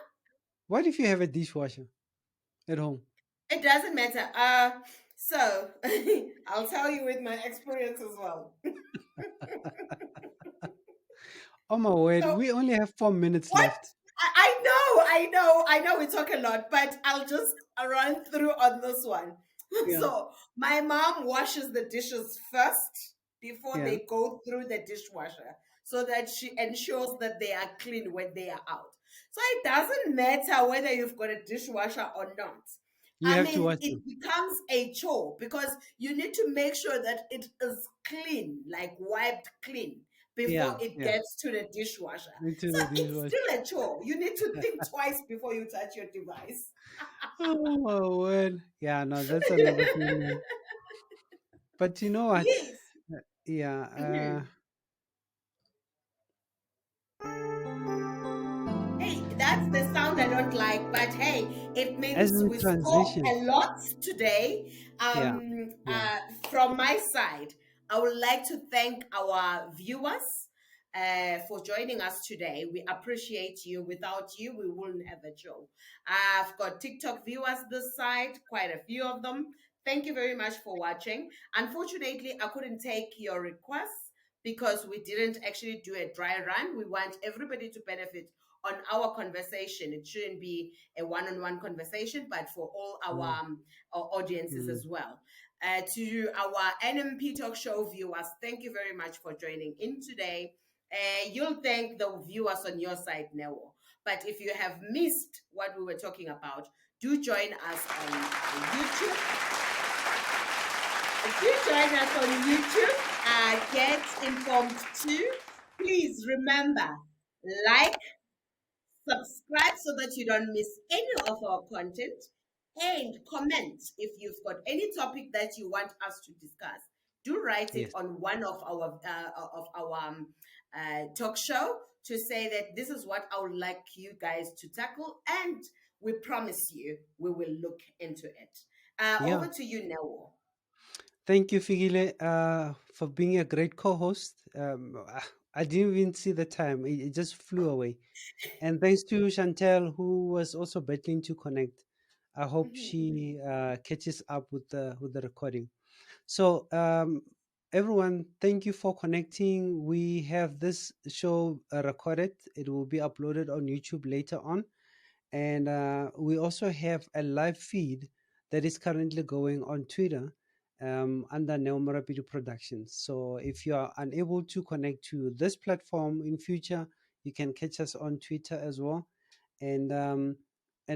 What if you have a dishwasher at home? It doesn't matter. So I'll tell you with my experience as well. Oh my word, So we only have 4 minutes what? left. I know we talk a lot, but I'll just run through on this one. Yeah, So my mom washes the dishes first before yeah, they go through the dishwasher so that she ensures that they are clean when they are out. So it doesn't matter whether you've got a dishwasher or not. you I have to mean, wash it them. becomes a chore because you need to make sure that it is clean, like wiped clean, before Yeah, it yeah, gets to the dishwasher. into So the it's dishwasher. still a chore. You need to think twice before you touch your device. Oh my word. Yeah, no, that's another thing, man. But you know what? Yes. Yeah, Mhm. Hey, that's the sound I don't like, but hey, it as means we we spoke transition, a lot today. yeah, yeah, From my side, I would like to thank our viewers for joining us today. We appreciate you. Without you, we wouldn't have a show. I've got TikTok viewers this side, quite a few of them. Thank you very much for watching. Unfortunately, I couldn't take your requests because we didn't actually do a dry run. We want everybody to benefit on our conversation. It shouldn't be a one-on-one conversation, but for all mm, our audiences mm. as well. To our NMP Talk Show viewers, thank you very much for joining in today. You'll thank the viewers on your side, Newo. But if you have missed what we were talking about, do join us on YouTube. Do join us on YouTube. Get informed too. Please remember, like, subscribe so that you don't miss any of our content, and comment if you've got any topic that you want us to discuss. Do write it Yes. on one of our talk show to say that this is what I would like you guys to tackle, and we promise you we will look into it. Yeah. Over to you, Newo. Thank you, Figile, for being a great co-host. I didn't even see the time; it just flew away. And thanks to Chantel, who was also battling to connect. I hope she catches up with the recording. So, everyone, thank you for connecting. We have this show recorded. It will be uploaded on YouTube later on, and we also have a live feed that is currently going on Twitter under Neo Morabito Productions. So if you are unable to connect to this platform in future, you can catch us on Twitter as well, and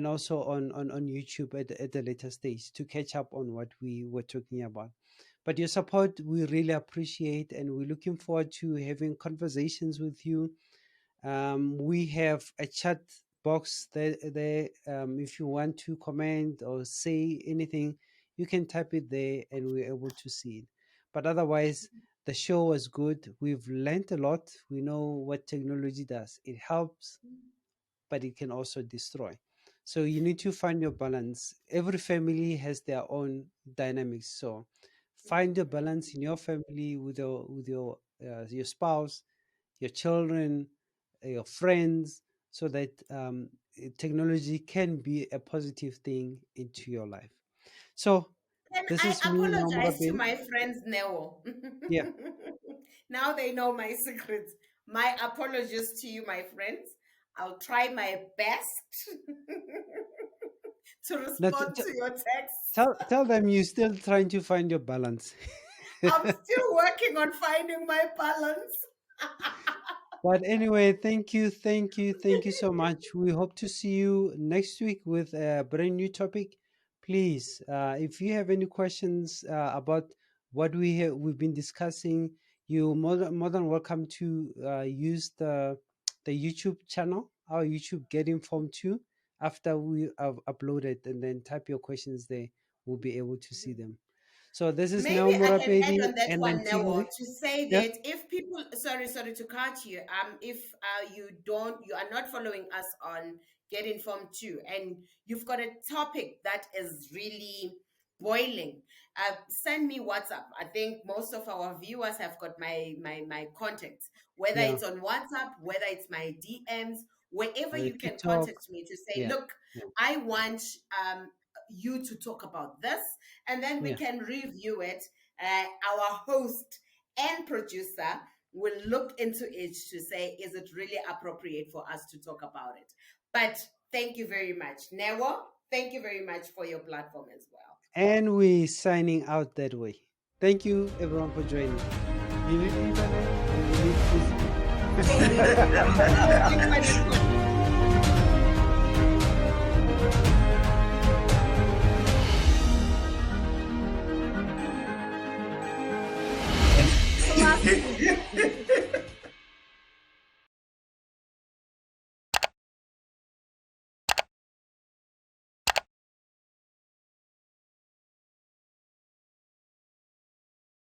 also on YouTube at a later stage to catch up on what we were talking about. But your support we really appreciate, and we're looking forward to having conversations with you. We have a chat box there. If you want to comment or say anything, you can type it there, and we're able to see it. But otherwise, the show was good. We've learned a lot. We know what technology does. It helps, but it can also destroy. So you need to find your balance. Every family has their own dynamics. So find a balance in your family with your spouse, your children, your friends, so that technology can be a positive thing into your life. So And this I is me, apologize to Nomrabin. my friends, Newo. Yeah. Now they know my secrets. My apologies to you, my friends. I'll try my best to Now, respond to your texts. tell them you're still trying to find your balance. I'm still working on finding my balance. But anyway, thank you so much. We hope to see you next week with a brand new topic. Please, if you have any questions about what we've been discussing, you're more than welcome to use the YouTube channel, our YouTube Get Informed too. After we have uploaded, and then type your questions there, we'll be able to see them. So this is Neo Maybe I can add Morabedi, on that and one I'm now Tigre. to say Yeah. that if people, sorry to cut you, if you are not following us on Get Informed too, and you've got a topic that is really boiling, send me WhatsApp. I think most of our viewers have got my contacts, whether Yeah. it's on WhatsApp, whether it's my DMs, wherever you can TikTok. contact me to say, Yeah. look, Yeah. I want you to talk about this, and then we Yeah. can review it. Our host and producer will look into it to say, is it really appropriate for us to talk about it? But thank you very much. Newo, thank you very much for your platform as well. And we're signing out that way. Thank you, everyone, for joining. You need internet? You need physical.